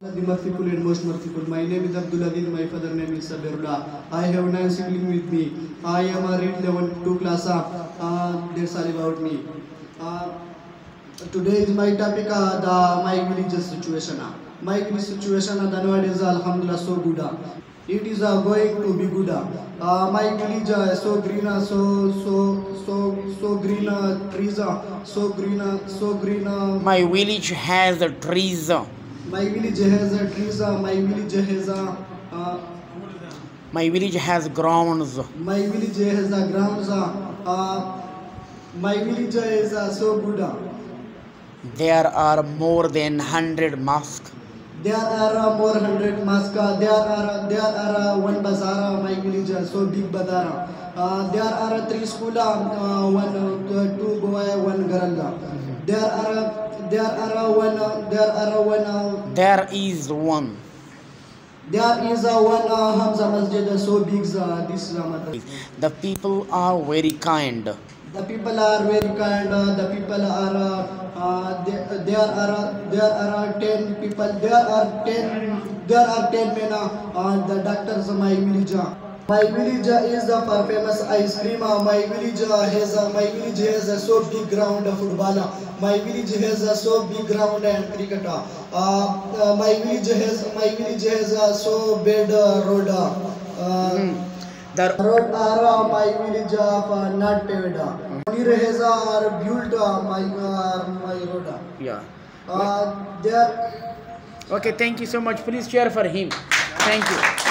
The merciful and most merciful. My name is Abdul Adil. My father name is Sabirullah. I have 9 siblings with me. I am a read 11 2 class. That's all about me. Uh, Today is my topic. My village situation. My village situation. Nowadays, Alhamdulillah, so good. It is going to be good. My village so green, so green trees, so green. My village has trees. My village has trees. My village has My village has grounds. my village has grounds. My village is so good. There are more than 100 mosques. There are more 100 mosques. There are one bazaar. My village so big bazaar. There are 3 schools. Two boy, one girl. There is one. There is one Hamza Masjid. So big. This Ramadan. The people are very kind. The people are very kind. The people are there are 10 people. There are 10 men. The doctors. My village. My village is for famous ice cream. My village has a so big ground of football. My village has a so big ground and cricket. My village has a so bad road. The Road are my village of not paved. Near has are built my road. yeah. There. Okay, thank you so much. Please cheer for him. Thank you.